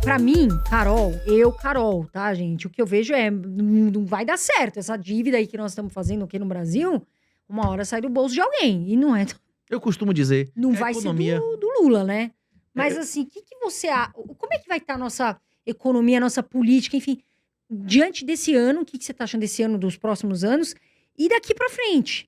pra mim, Carol, tá, gente? O que eu vejo não vai dar certo. Essa dívida aí que nós estamos fazendo aqui no Brasil, uma hora sai do bolso de alguém. E não é. Eu costumo dizer Não que a vai economia... ser do Lula, né? Mas assim, o que você acha? Como é que vai estar a nossa economia, a nossa política, enfim, diante desse ano? O que você tá achando desse ano, dos próximos anos? E daqui pra frente?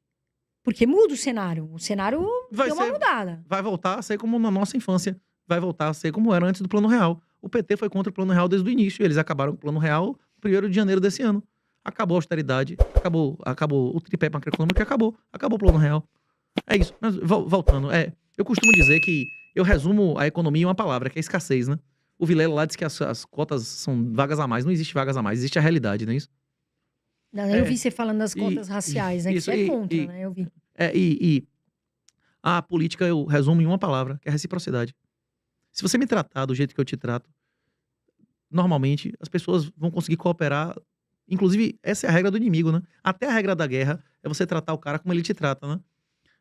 Porque muda o cenário. O cenário deu uma mudada. Vai voltar a ser como na nossa infância. Vai voltar a ser como era antes do Plano Real. O PT foi contra o Plano Real desde o início. Eles acabaram com o Plano Real no 1º de janeiro desse ano. Acabou a austeridade, acabou o tripé macroeconômico e acabou o Plano Real. É isso. Mas voltando, eu costumo dizer que eu resumo a economia em uma palavra, que é escassez, né? O Vilela lá diz que as cotas são vagas a mais. Não existe vagas a mais, existe a realidade, não é isso? Não, eu vi você falando das cotas raciais, né? Que você é contra, né? Eu vi. E a política eu resumo em uma palavra, que é reciprocidade. Se você me tratar do jeito que eu te trato, normalmente as pessoas vão conseguir cooperar. Inclusive, essa é a regra do inimigo, né? Até a regra da guerra é você tratar o cara como ele te trata,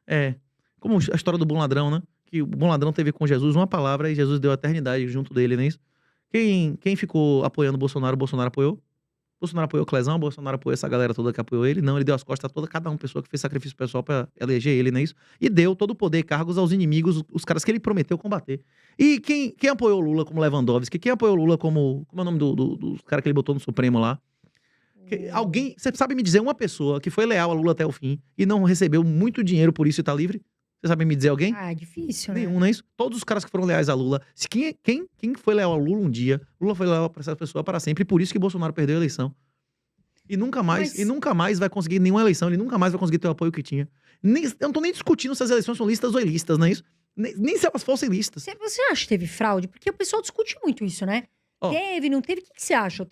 né? Como a história do bom ladrão, né? Que o bom ladrão teve com Jesus uma palavra e Jesus deu a eternidade junto dele, não é isso? Quem ficou apoiando o Bolsonaro apoiou. Bolsonaro apoiou o Clezão, Bolsonaro apoiou essa galera toda que apoiou ele. Não, ele deu as costas a toda, cada pessoa que fez sacrifício pessoal pra eleger ele, não é isso? E deu todo o poder e cargos aos inimigos, os caras que ele prometeu combater. E quem apoiou o Lula como Lewandowski? Quem apoiou o Lula como é o nome do cara que ele botou no Supremo lá? Alguém, você sabe me dizer uma pessoa que foi leal a Lula até o fim e não recebeu muito dinheiro por isso e tá livre? Você sabe me dizer alguém? É difícil, né? Nenhum, não é isso? Todos os caras que foram leais a Lula. Quem foi leal a Lula um dia, Lula foi leal pra essa pessoa para sempre. E por isso que Bolsonaro perdeu a eleição. E nunca mais vai conseguir nenhuma eleição. Ele nunca mais vai conseguir ter o apoio que tinha. Eu não tô nem discutindo se as eleições são listas ou ilistas, não é isso? Nem se elas fossem listas. Você acha que teve fraude? Porque o pessoal discute muito isso, né? Teve, não teve? O que você acha,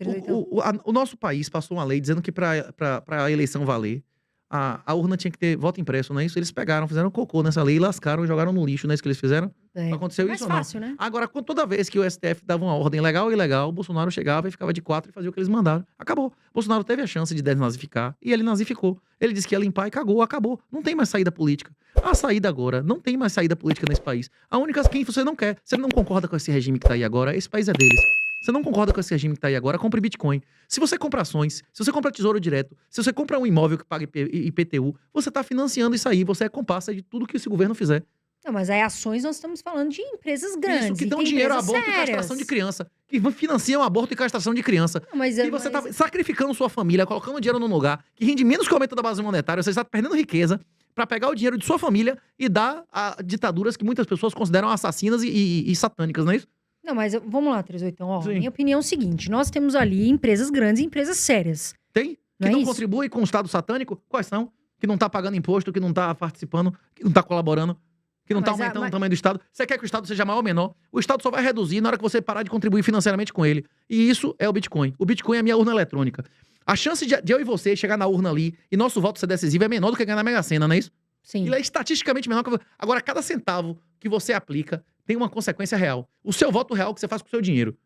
o nosso país passou uma lei dizendo que pra a eleição valer, a urna tinha que ter voto impresso, não é isso? Eles pegaram, fizeram cocô nessa lei, lascaram e jogaram no lixo, não é isso que eles fizeram? Aconteceu isso ou não? Fácil, né? Agora, toda vez que o STF dava uma ordem legal ou ilegal, o Bolsonaro chegava e ficava de 4 e fazia o que eles mandaram. Acabou. Bolsonaro teve a chance de desnazificar e ele nazificou. Ele disse que ia limpar e cagou, acabou. Não tem mais saída política. A saída agora, não tem mais saída política nesse país. A única quem você não quer, você não concorda com esse regime que tá aí agora, esse país é deles. Você não concorda com esse regime que tá aí agora, compre Bitcoin. Se você compra ações, se você compra tesouro direto, se você compra um imóvel que paga IPTU, você tá financiando isso aí, você é comparsa de tudo que esse governo fizer. Não, mas aí ações nós estamos falando de empresas grandes. Isso, que dão dinheiro a aborto e castração de criança. Que financiam aborto e castração de criança. E você tá sacrificando sua família, colocando dinheiro num lugar que rende menos que o aumento da base monetária, você está perdendo riqueza pra pegar o dinheiro de sua família e dar a ditaduras que muitas pessoas consideram assassinas e satânicas, não é isso? Não, mas vamos lá, 38. Minha opinião é o seguinte: nós temos ali empresas grandes e empresas sérias. Tem? Que não contribuem com o Estado satânico? Quais são? Que não tá pagando imposto, que não tá participando, que não tá colaborando, que não tá aumentando o tamanho do Estado. Você quer que o Estado seja maior ou menor? O Estado só vai reduzir na hora que você parar de contribuir financeiramente com ele. E isso é o Bitcoin. O Bitcoin é a minha urna eletrônica. A chance de eu e você chegar na urna ali e nosso voto ser decisivo é menor do que ganhar na Mega Sena, não é isso? Sim. Ele é estatisticamente menor. Agora, cada centavo que você aplica tem uma consequência real. O seu voto real que você faz com o seu dinheiro.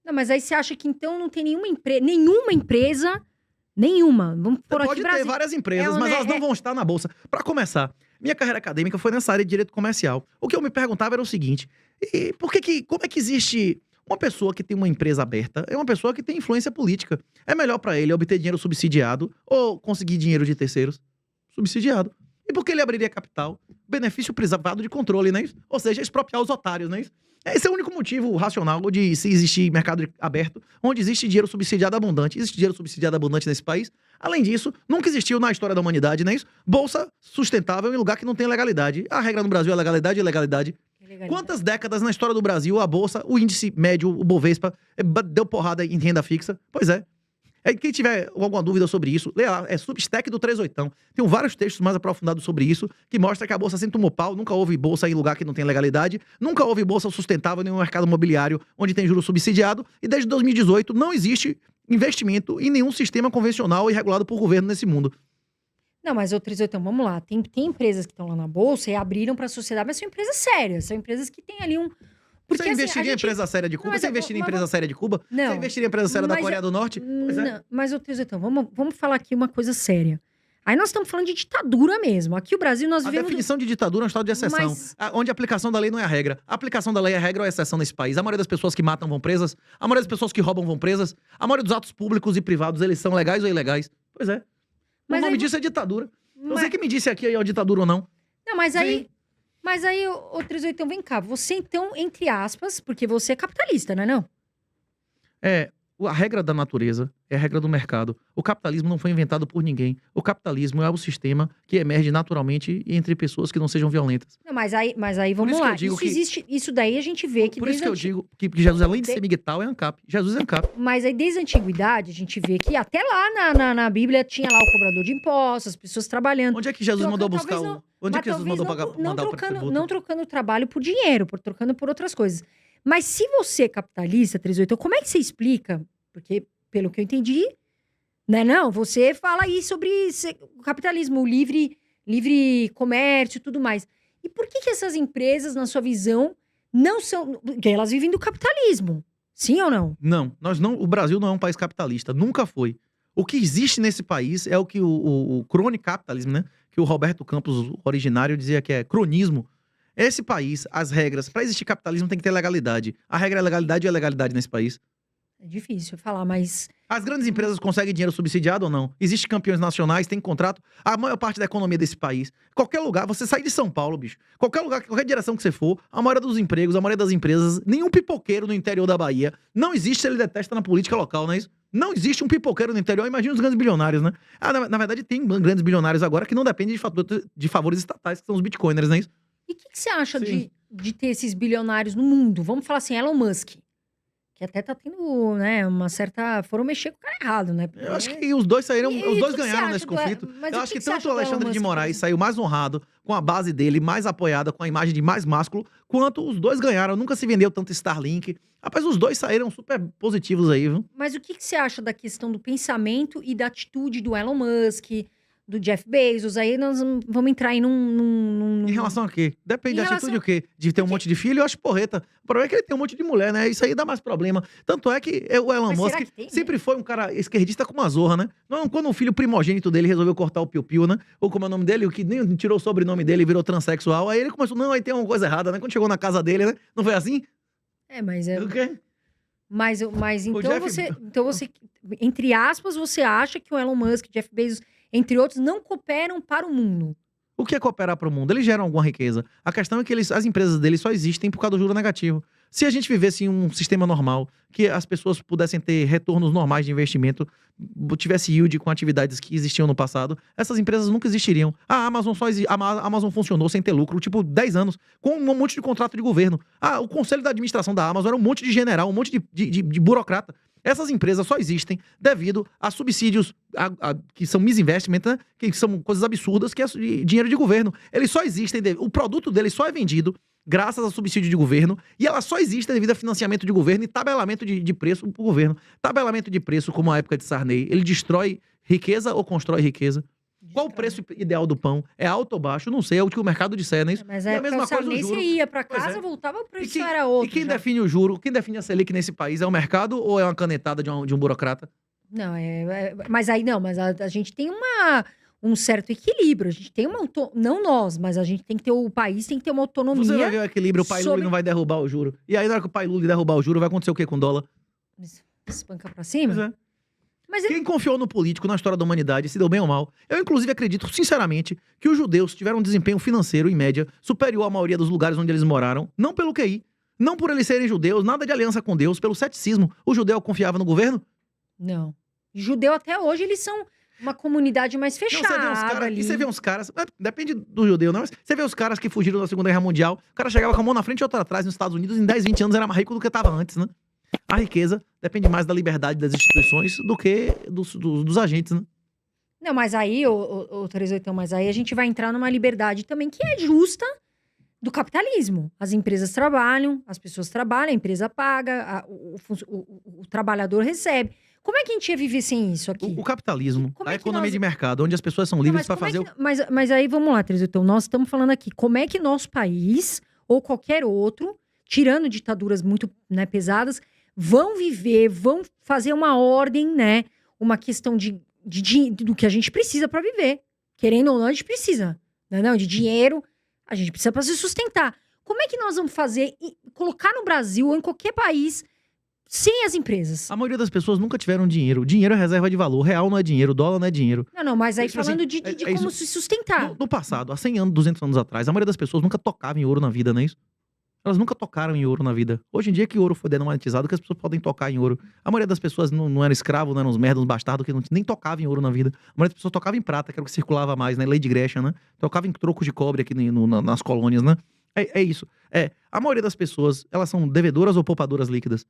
Não, mas aí você acha que então não tem nenhuma empresa, vamos por aqui, pode ter várias empresas, mas elas não vão estar na bolsa. Para começar, minha carreira acadêmica foi nessa área de direito comercial. O que eu me perguntava era o seguinte: como é que existe uma pessoa que tem uma empresa aberta? É uma pessoa que tem influência política. É melhor para ele obter dinheiro subsidiado ou conseguir dinheiro de terceiros? Subsidiado. E por que ele abriria capital? Benefício privado de controle, não é isso? Ou seja, expropriar os otários, não é isso? Esse é o único motivo racional de se existir mercado aberto, onde existe dinheiro subsidiado abundante. Existe dinheiro subsidiado abundante nesse país. Além disso, nunca existiu na história da humanidade, não é isso? Bolsa sustentável em lugar que não tem legalidade. A regra no Brasil é legalidade e ilegalidade. Quantas décadas na história do Brasil a Bolsa, o índice médio, o Bovespa, deu porrada em renda fixa? Pois é. Quem tiver alguma dúvida sobre isso, lê lá, é Substack do 38. Tem vários textos mais aprofundados sobre isso, que mostra que a bolsa sempre tomou pau, nunca houve bolsa em lugar que não tem legalidade, nunca houve bolsa sustentável em um mercado imobiliário onde tem juros subsidiado, e desde 2018 não existe investimento em nenhum sistema convencional e regulado por governo nesse mundo. Não, mas, 38, vamos lá, tem empresas que estão lá na bolsa e abriram para a sociedade, mas são empresas sérias, são empresas que têm ali um... Porque, você investiria em empresa séria de Cuba? Você investiria em empresa séria de Cuba? Não. Você investiria em empresa séria da Coreia do Norte? Pois é. Não, mas, 38, vamos falar aqui uma coisa séria. Aí nós estamos falando de ditadura mesmo. Aqui o Brasil nós A vivemos... definição de ditadura é um estado de exceção, Mas- onde a aplicação da lei não é a regra. A aplicação da lei é a regra ou é a exceção nesse país. A maioria das pessoas que matam vão presas, a maioria das pessoas que roubam vão presas, a maioria dos atos públicos e privados, eles são legais ou ilegais. Pois é. Mas o nome aí- disso é ditadura. Mas- Você que me disse aqui aí, ó, ditadura ou não. Não, mas aí... Sim. Mas aí, ô 38, vem cá. Você então, entre aspas, porque você é capitalista, não é não? A regra da natureza é a regra do mercado. O capitalismo não foi inventado por ninguém. O capitalismo é o sistema que emerge naturalmente entre pessoas que não sejam violentas. Não, mas aí vamos isso que lá. eu digo Isso que- existe, isso daí a gente vê que Por isso desde que eu anti- digo que Jesus, além de De- ser migtal, é ANCAP. Jesus é ANCAP. Mas aí desde a antiguidade a gente vê que até lá na Bíblia tinha lá o cobrador de impostos, as pessoas trabalhando. Onde é que Jesus mandou buscar talvez o... Onde é Mas que Jesus talvez mandou pagar, não mandar o trocando, tributo? não trocando o trabalho por dinheiro, trocando por outras coisas. Mas se você é capitalista, 38, como é que você explica? Porque, pelo que eu entendi, né, não, você fala aí sobre o capitalismo, o livre comércio e tudo mais. E por que essas empresas, na sua visão, não são... Porque elas vivem do capitalismo, sim ou não? Não, o Brasil não é um país capitalista, nunca foi. O que existe nesse país é o que o cronicapitalismo, né? Que o Roberto Campos, o originário, dizia que é cronismo. Esse país, as regras, para existir capitalismo tem que ter legalidade. A regra é legalidade e a legalidade nesse país. É difícil falar, mas... As grandes empresas conseguem dinheiro subsidiado ou não? Existem campeões nacionais, tem contrato. A maior parte da economia desse país. Qualquer lugar, você sai de São Paulo, bicho. Qualquer lugar, qualquer direção que você for, a maioria dos empregos, a maioria das empresas, nenhum pipoqueiro no interior da Bahia. Não existe, ele detesta na política local, não é isso? Não existe um pipoqueiro no interior. Imagina os grandes bilionários, né? Na verdade, tem grandes bilionários agora que não dependem de favores estatais, que são os bitcoiners, não é isso? E o que você acha Sim. de ter esses bilionários no mundo? Vamos falar assim, Elon Musk. Que até tá tendo, né, uma certa... Foram mexer com o cara errado, né? Eu acho que os dois saíram, E os o dois que que você ganharam acha nesse do- conflito. mas Eu o acho que que você tanto acha o do Elon Alexandre de Musk, por Moraes exemplo? saiu mais honrado, com a base dele mais apoiada, com a imagem de mais másculo, quanto os dois ganharam. Nunca se vendeu tanto Starlink. Rapaz, os dois saíram super positivos aí, viu? Mas o que você acha da questão do pensamento e da atitude do Elon Musk, do Jeff Bezos? Aí nós vamos entrar aí num... Em relação a quê? Depende Em da relação- atitude o quê? De ter um monte de filho, eu acho porreta. O problema é que ele tem um monte de mulher, né? Isso aí dá mais problema. Tanto é que o Elon Mas Musk será que tem, né? sempre foi um cara esquerdista com uma zorra, né? Não, quando o filho primogênito dele resolveu cortar o piu-piu, né? Ou como é o nome dele, o que nem tirou o sobrenome dele e virou transexual. Aí ele começou, não, aí tem uma coisa errada, né? Quando chegou na casa dele, né? Não foi assim? É, mas é... O quê? Mas então Jeff- você, entre aspas, você acha que o Elon Musk, Jeff Bezos, entre outros, não cooperam para o mundo? O que é cooperar para o mundo? Eles geram alguma riqueza. A questão é que as empresas deles só existem por causa do juro negativo. Se a gente vivesse em um sistema normal, que as pessoas pudessem ter retornos normais de investimento, tivesse yield com atividades que existiam no passado, essas empresas nunca existiriam. A Amazon a Amazon funcionou sem ter lucro, tipo, 10 anos, com um monte de contrato de governo. O conselho da administração da Amazon era um monte de general, um monte de burocrata. Essas empresas só existem devido a subsídios que são misinvestment, né? Que são coisas absurdas, que é dinheiro de governo. Eles só existem, o produto deles só é vendido graças a subsídio de governo, e ela só existe devido a financiamento de governo e tabelamento de preço pro governo. Tabelamento de preço, como a época de Sarney, ele destrói riqueza ou constrói riqueza? Qual o preço ideal do pão? É alto ou baixo? Não sei, é o que o mercado disser, não é isso? Mas E é a mesma coisa do você juro. ia para Pois casa, é. voltava, o preço quem- era outro. E quem já. define o juro, quem define a Selic nesse país é o mercado ou é uma canetada de um burocrata? Não, mas aí não, mas a gente tem um certo equilíbrio. A gente tem não nós, mas a gente tem que ter, o país tem que ter uma Você vai autonomia. ver o equilíbrio, o pai Lula sobre- não vai derrubar o juro. E aí, na hora que o pai Lula derrubar o juro, vai acontecer o quê com o dólar? Espanca pra cima. Pois é. Mas Quem confiou no político na história da humanidade, se deu bem ou mal. Eu, inclusive, acredito, sinceramente, que os judeus tiveram um desempenho financeiro, em média, superior à maioria dos lugares onde eles moraram, não pelo QI, não por eles serem judeus, nada de aliança com Deus, pelo ceticismo. O judeu confiava no governo? não. Judeu até hoje, eles são uma comunidade mais Não, fechada você vê uns caras, ali. e você vê uns caras, depende do judeu, não, mas você vê os caras que fugiram da Segunda Guerra Mundial, o cara chegava com a mão na frente e outra atrás nos Estados Unidos, em 10, 20 anos era mais rico do que estava antes, né? A riqueza depende mais da liberdade das instituições do que dos agentes, né? Não, mas aí, o 38, mas aí a gente vai entrar numa liberdade também que é justa do capitalismo. As empresas trabalham, as pessoas trabalham, a empresa paga, o trabalhador recebe. Como é que a gente ia viver sem isso aqui? O capitalismo, Como a é que economia nós- de mercado, onde as pessoas são Não, livres mas para como é fazer que- mas aí vamos lá, 38. Nós estamos falando aqui, como é que nosso país, ou qualquer outro, tirando ditaduras muito, né, pesadas, vão viver, vão fazer uma ordem, né? Uma questão do que a gente precisa para viver. querendo ou não, a gente precisa, não, de dinheiro, a gente precisa para se sustentar. Como é que nós vamos fazer e colocar no Brasil ou em qualquer país sem as empresas? A maioria das pessoas nunca tiveram dinheiro. Dinheiro é reserva de valor. Real não é dinheiro, dólar não é dinheiro. Não, mas aí Tipo falando assim, de como se sustentar. No passado, há 100 anos, 200 anos atrás, a maioria das pessoas nunca tocava em ouro na vida, não é isso? Elas nunca tocaram em ouro na vida. Hoje em dia que o ouro foi denominalizado, que as pessoas podem tocar em ouro. A maioria das pessoas não era escravo, não eram uns merdas, uns bastardos, que nem tocava em ouro na vida. A maioria das pessoas tocava em prata, que era o que circulava mais, né? Lady Gresham, né? Tocava em trocos de cobre aqui nas colônias, né? É isso. A maioria das pessoas, elas são devedoras ou poupadoras líquidas.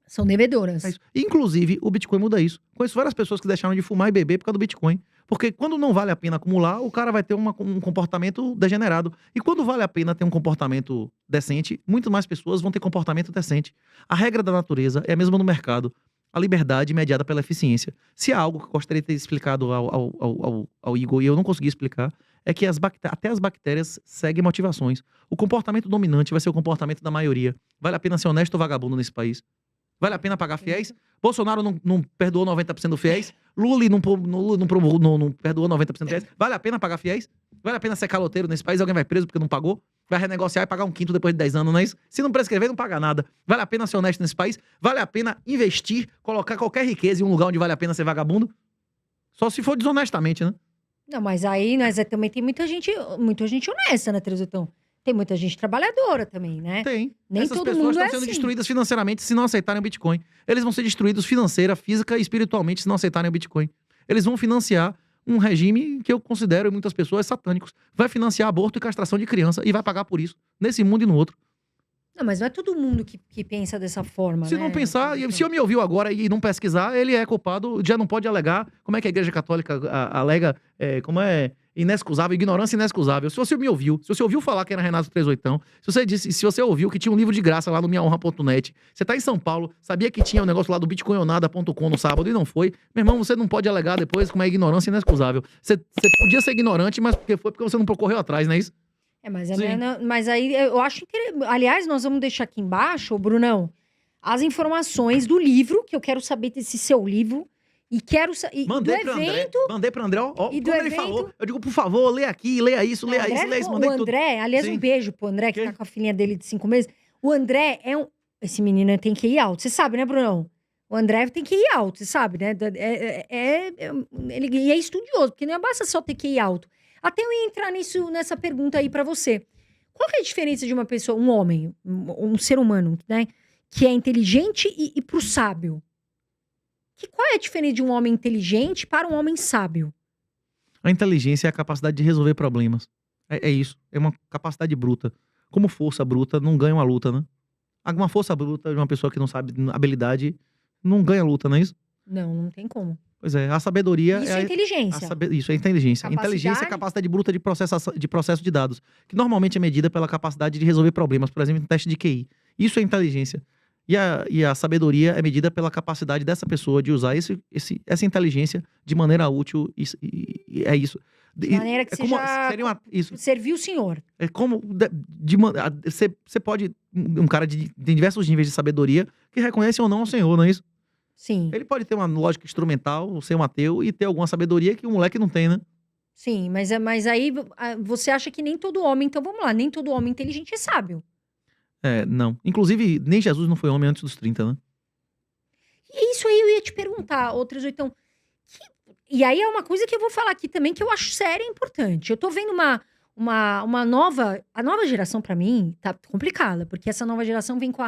São devedoras. É isso. Inclusive, o Bitcoin muda isso. Conheço várias pessoas que deixaram de fumar e beber por causa do Bitcoin. Porque quando não vale a pena acumular, o cara vai ter um comportamento degenerado. E quando vale a pena ter um comportamento decente, muito mais pessoas vão ter comportamento decente. A regra da natureza é a mesma no mercado. A liberdade mediada pela eficiência. Se há algo que eu gostaria de ter explicado ao Igor e eu não consegui explicar, é que até as bactérias seguem motivações. O comportamento dominante vai ser o comportamento da maioria. Vale a pena ser honesto ou vagabundo nesse país? Vale a pena pagar fiéis? Bolsonaro não perdoou 90% dos fiéis? Lula não perdoou 90% dos fiéis? Vale a pena pagar fiéis? Vale a pena ser caloteiro nesse país? Alguém vai preso porque não pagou? Vai renegociar e pagar um quinto depois de 10 anos, não é isso? Se não prescrever, não paga nada. Vale a pena ser honesto nesse país? Vale a pena investir, colocar qualquer riqueza em um lugar onde vale a pena ser vagabundo? Só se for desonestamente, né? Não, mas aí também tem muita gente honesta, né, Teresitão? Tem muita gente trabalhadora também, né? Tem. Nem Essas todo pessoas mundo estão é sendo assim. destruídas financeiramente se não aceitarem o Bitcoin. Eles vão ser destruídos financeira, física e espiritualmente se não aceitarem o Bitcoin. Eles vão financiar um regime que eu considero, em muitas pessoas, satânicos. Vai financiar aborto e castração de criança e vai pagar por isso, nesse mundo e no outro. Não, mas não é todo mundo que pensa dessa forma, Se né? não pensar, se eu me ouviu agora e não pesquisar, ele é culpado, já não pode alegar. Como é que a Igreja Católica alega, como é inexcusável, ignorância inexcusável. Se você me ouviu, se você ouviu falar que era Renato 38, se você ouviu que tinha um livro de graça lá no minhahonra.net, você tá em São Paulo, sabia que tinha um negócio lá do bitcoinonada.com no sábado e não foi, meu irmão, você não pode alegar depois como é ignorância inexcusável. Você podia ser ignorante, mas porque você não correu atrás, não é isso? Mas aí eu acho interessante. Aliás, nós vamos deixar aqui embaixo, Brunão, as informações do livro, que eu quero saber desse seu livro. E quero mandei do evento. Mandei pro André, ó. E quando ele falou, eu digo, por favor, lê aqui, leia isso, leia isso. Mandei o André, aliás, Sim. um beijo pro André, que tá com a filhinha dele de 5 meses. O André esse menino tem que ir alto. Você sabe, né, Brunão? O André tem que ir alto, você sabe, né? Ele é estudioso, porque não basta só ter que ir alto. Até eu ia entrar nessa pergunta aí pra você. Qual que é a diferença de uma pessoa, um homem, um ser humano, né? Que é inteligente e pro sábio? Qual é a diferença de um homem inteligente para um homem sábio? A inteligência é a capacidade de resolver problemas. É isso. É uma capacidade bruta. Como força bruta, não ganha uma luta, né? Uma força bruta de uma pessoa que não sabe habilidade, não ganha luta, não é isso? Não tem como. Pois é, a sabedoria... Isso é inteligência. Isso é inteligência. Capacidade... Inteligência é a capacidade bruta de processo de dados, que normalmente é medida pela capacidade de resolver problemas, por exemplo, no teste de QI. Isso é inteligência. E a sabedoria é medida pela capacidade dessa pessoa de usar essa inteligência de maneira útil. E é isso. De maneira que isso. Serviu o senhor. É como... Você pode... Um cara de diversos níveis de sabedoria que reconhece ou não o senhor, não é isso? Sim. Ele pode ter uma lógica instrumental, ser um ateu e ter alguma sabedoria que o moleque não tem, né? Sim, mas aí você acha que nem todo homem... Então vamos lá, nem todo homem inteligente é sábio. Não. Inclusive, nem Jesus não foi homem antes dos 30, né? E isso aí eu ia te perguntar, outras então. E aí é uma coisa que eu vou falar aqui também que eu acho séria e importante. Eu tô vendo uma nova... A nova geração, pra mim, tá complicada. Porque essa nova geração vem com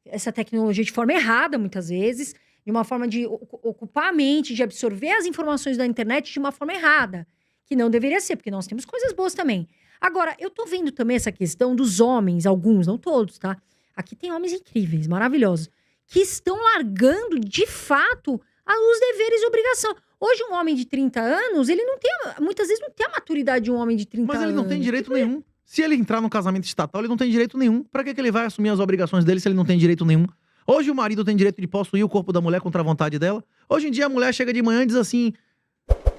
essa tecnologia de forma errada, muitas vezes. De uma forma de ocupar a mente, de absorver as informações da internet de uma forma errada. Que não deveria ser, porque nós temos coisas boas também. Agora, eu tô vendo também essa questão dos homens, alguns, não todos, tá? Aqui tem homens incríveis, maravilhosos, que estão largando, de fato, os deveres e obrigação. Hoje, um homem de 30 anos, ele não tem, muitas vezes, não tem a maturidade de um homem de 30 anos. Mas ele não tem direito nenhum. Se ele entrar no casamento estatal, ele não tem direito nenhum. Pra que ele vai assumir as obrigações dele se ele não tem direito nenhum? Hoje, o marido tem direito de possuir o corpo da mulher contra a vontade dela. Hoje em dia, a mulher chega de manhã e diz assim...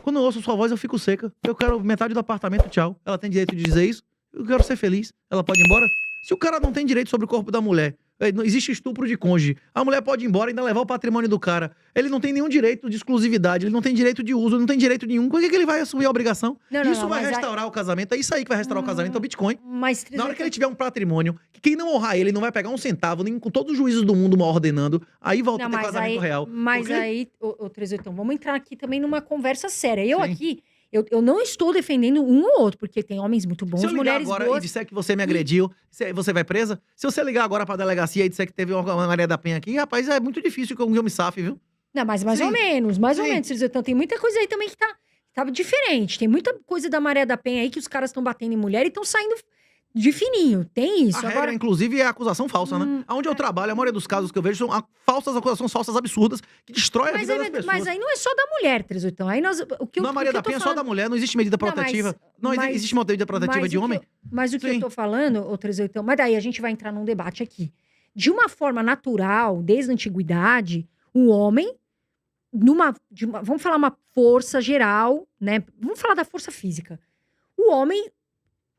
Quando eu ouço sua voz, eu fico seca. Eu quero metade do apartamento, tchau. Ela tem direito de dizer isso. Eu quero ser feliz. Ela pode ir embora. Se o cara não tem direito sobre o corpo da mulher, Não existe estupro de cônjuge. A mulher pode ir embora e ainda levar o patrimônio do cara. Ele não tem nenhum direito de exclusividade, ele não tem direito de uso, ele não tem direito nenhum. Por que ele vai assumir a obrigação? Isso vai restaurar o casamento. É isso aí que vai restaurar o casamento, é o Bitcoin. Mas, na hora que ele tiver um patrimônio, que quem não honrar ele não vai pegar um centavo, nem com todos os juízes do mundo ordenando, aí volta a ter casamento real. Mas aí, ô 38, vamos entrar aqui também numa conversa séria. Eu não estou defendendo um ou outro, porque tem homens muito bons, mulheres boas. Se eu ligar agora e disser que você me agrediu, você vai presa? Se você ligar agora pra delegacia e disser que teve uma Maria da Penha aqui, rapaz, é muito difícil que eu me safe, viu? Não, mas mais ou menos, então tem muita coisa aí também que tá diferente. Tem muita coisa da Maria da Penha aí que os caras estão batendo em mulher e estão saindo de fininho. Tem isso. A regra, inclusive, é a acusação falsa, né? Onde eu trabalho, a maioria dos casos que eu vejo são acusações falsas absurdas que destroem a vida das pessoas. Mas aí não é só da mulher, 38. Aí a Maria da Penha é só da mulher, não existe medida protetiva. Não existe uma medida protetiva de homem? Mas o que eu tô falando, ô 38, mas daí a gente vai entrar num debate aqui. De uma forma natural, desde a antiguidade, o homem, vamos falar uma força geral, né? Vamos falar da força física. O homem,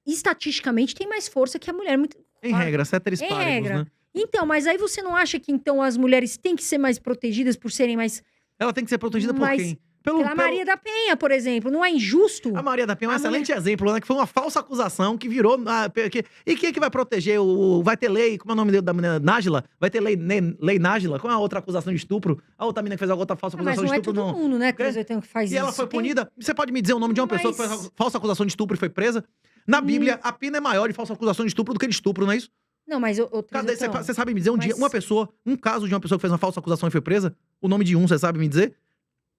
estatisticamente, tem mais força que a mulher. Em regra, ceteris paribus, né? Então, mas aí você não acha que então as mulheres têm que ser mais protegidas por serem mais... Ela tem que ser protegida por quem? Pela Maria da Penha, por exemplo. Não é injusto? A Maria da Penha é um excelente exemplo, né? Que foi uma falsa acusação que virou... E quem é que vai proteger? Vai ter lei... Como é o nome da menina? Nájila? Vai ter lei Nájila? Qual é a outra acusação de estupro? A outra menina que fez a outra falsa acusação de estupro. Mas não é todo mundo, né? Que faz isso. E ela foi punida? Você pode me dizer o nome de uma pessoa que fez falsa acusação de estupro e foi presa? Na Bíblia, a pena é maior de falsa acusação de estupro do que de estupro, não é isso? Não, mas... Cadê? Você sabe me dizer um caso de uma pessoa que fez uma falsa acusação e foi presa? O nome de você sabe me dizer?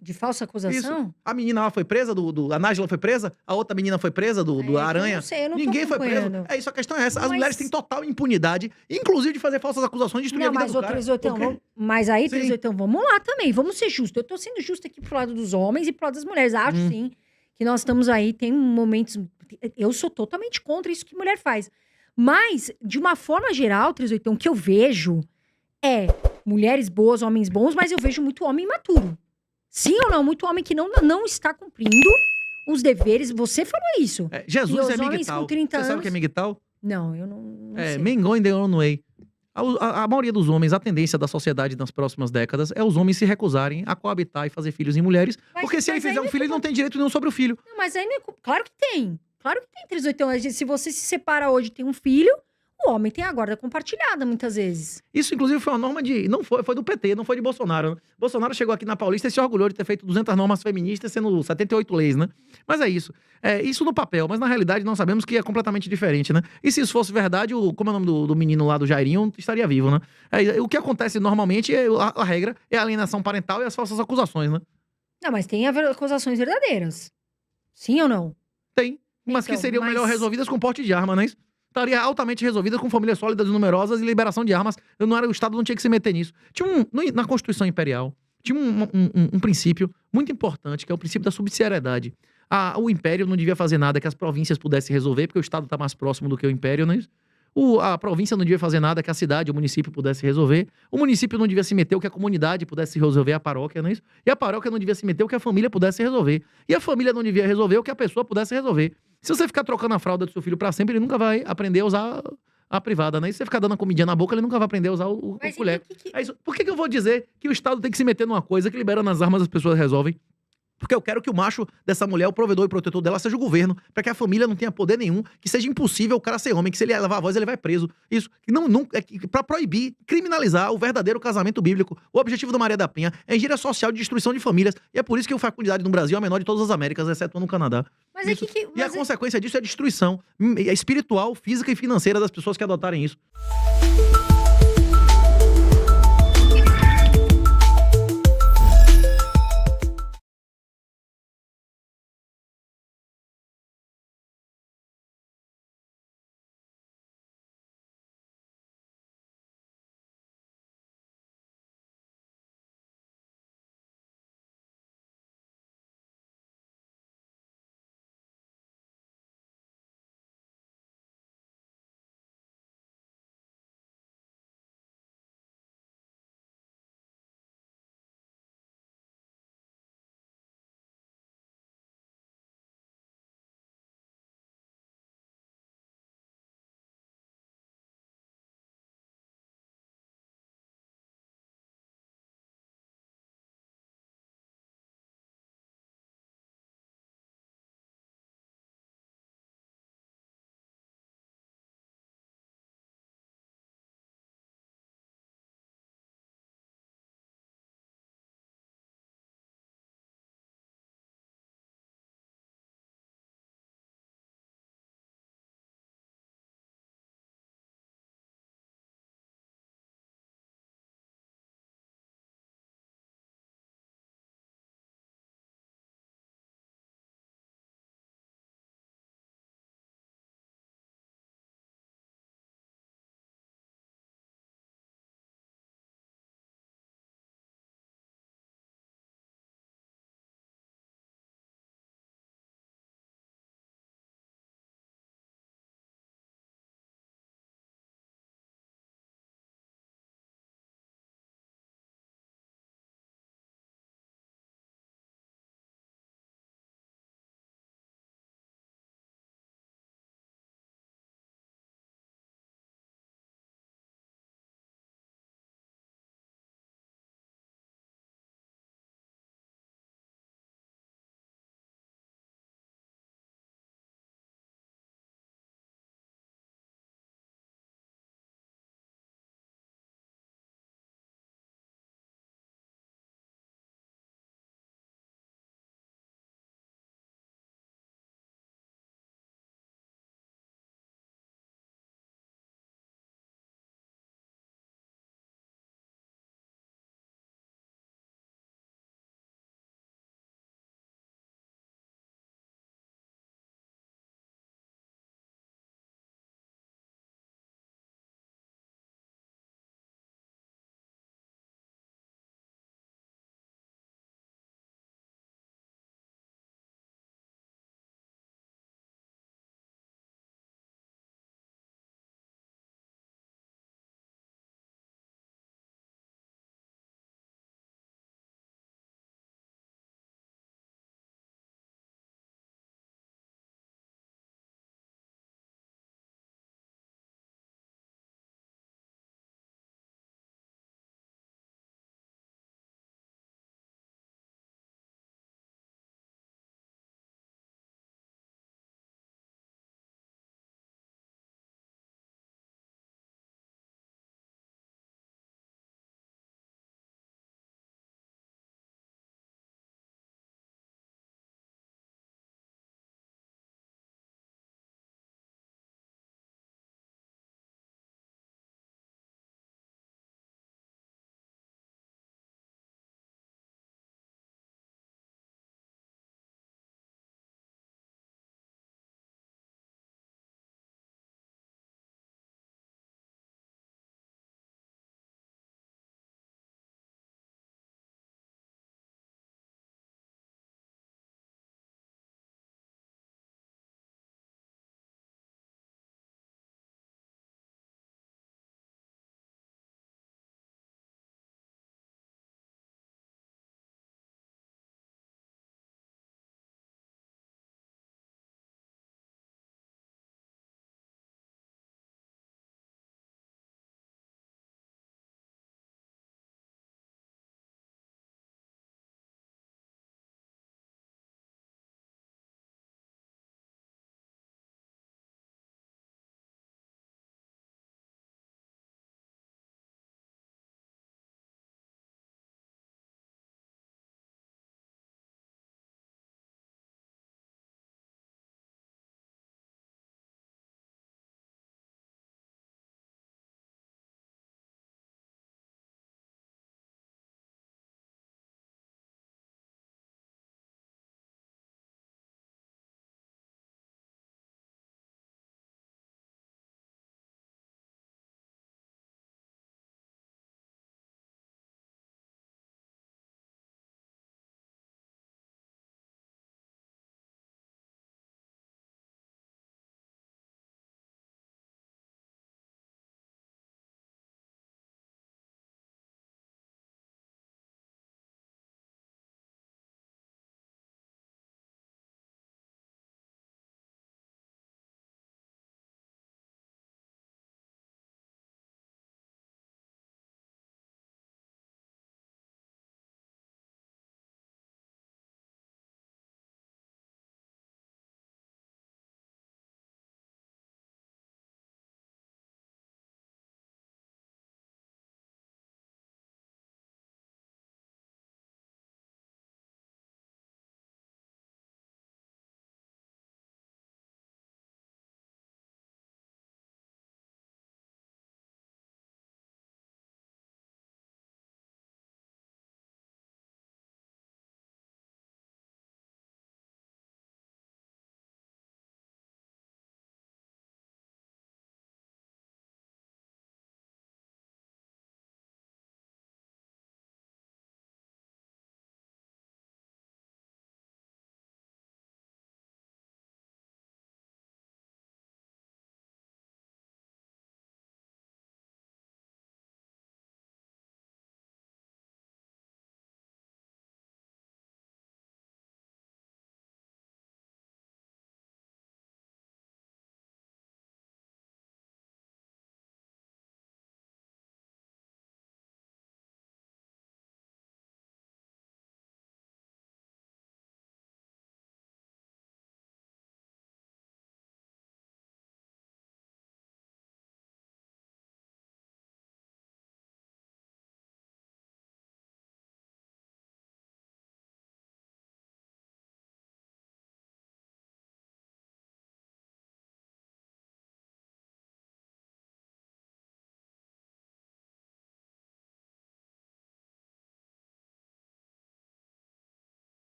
De falsa acusação? Isso. A menina lá foi presa, a Nájila foi presa, a outra menina foi presa, do Aranha. Eu não sei, eu não Ninguém foi preso. É isso, a questão é essa. As mulheres têm total impunidade, inclusive de fazer falsas acusações, de destruir a vida do cara. Mas aí, 38, vamos lá também, vamos ser justos. Eu tô sendo justa aqui pro lado dos homens e pro lado das mulheres. Acho, sim, que nós estamos aí, tem momentos... Eu sou totalmente contra isso que mulher faz. Mas, de uma forma geral, 38, o que eu vejo é mulheres boas, homens bons, mas eu vejo muito homem imaturo. Sim ou não? Muito homem que não está cumprindo os deveres. Você falou isso. Jesus é migtal. Você sabe o que é migtal? Não, eu não sei. Mengon de Onway. A maioria dos homens, a tendência da sociedade nas próximas décadas é os homens se recusarem a coabitar e fazer filhos em mulheres. Porque se ele fizer um filho, ele não tem direito nenhum sobre o filho. Não, mas aí não é... Claro que tem. Claro que tem, 38. Se você se separa hoje e tem um filho... O homem tem a guarda compartilhada, muitas vezes. Isso, inclusive, foi uma norma não foi do PT, não foi de Bolsonaro. Bolsonaro chegou aqui na Paulista e se orgulhou de ter feito 200 normas feministas, sendo 78 leis, né? Mas é isso. Isso no papel, mas na realidade nós sabemos que é completamente diferente, né? E se isso fosse verdade, como é o nome do menino lá do Jairinho, estaria vivo, né? O que acontece normalmente, a regra, é a alienação parental e as falsas acusações, né? Não, mas tem acusações verdadeiras. Sim ou não? Tem. Mas que seriam melhor resolvidas com porte de arma, não é isso? Estaria altamente resolvida com famílias sólidas e numerosas e liberação de armas. O Estado não tinha que se meter nisso. Na Constituição Imperial, tinha um princípio muito importante, que é o princípio da subsidiariedade. O Império não devia fazer nada que as províncias pudessem resolver, porque o Estado está mais próximo do que o Império, não é isso? A província não devia fazer nada que a cidade, o município pudesse resolver. O município não devia se meter o que a comunidade pudesse resolver, a paróquia, não é isso? E a paróquia não devia se meter o que a família pudesse resolver. E a família não devia resolver o que a pessoa pudesse resolver. Se você ficar trocando a fralda do seu filho pra sempre, ele nunca vai aprender a usar a privada, né? E se você ficar dando a comidinha na boca, ele nunca vai aprender a usar o colher. Então, é isso. Por que eu vou dizer que o Estado tem que se meter numa coisa que liberando as armas as pessoas resolvem? Porque eu quero que o macho dessa mulher, o provedor e protetor dela, seja o governo, para que a família não tenha poder nenhum, que seja impossível o cara ser homem, que se ele levar a voz, ele vai preso. Isso. Para proibir, criminalizar o verdadeiro casamento bíblico. O objetivo da Maria da Penha é engenharia social de destruição de famílias. E é por isso que a fecundidade no Brasil é a menor de todas as Américas, exceto no Canadá. Mas E a consequência disso é a destruição espiritual, física e financeira das pessoas que adotarem isso.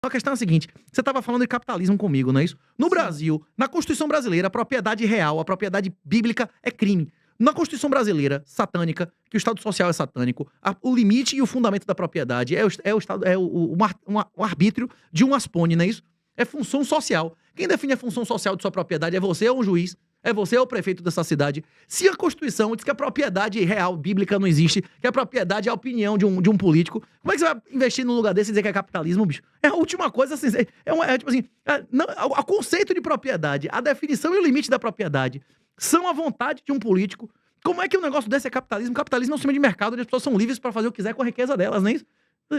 A questão é a seguinte, você estava falando de capitalismo comigo, não é isso? No Brasil, na Constituição brasileira, a propriedade real, a propriedade bíblica é crime. Na Constituição brasileira, satânica, que o Estado Social é satânico, o limite e o fundamento da propriedade o arbítrio de um aspone, não é isso? É função social. Quem define a função social de sua propriedade é você ou um juiz? É você ou o prefeito dessa cidade? Se a Constituição diz que a propriedade real, bíblica, não existe, que a propriedade é a opinião de um político, como é que você vai investir num lugar desse e dizer que é capitalismo, bicho? É a última coisa, assim, tipo assim, o conceito de propriedade, a definição e o limite da propriedade são a vontade de um político. Como é que um negócio desse é capitalismo? Capitalismo é um sistema de mercado onde as pessoas são livres para fazer o que quiser com a riqueza delas, não é isso?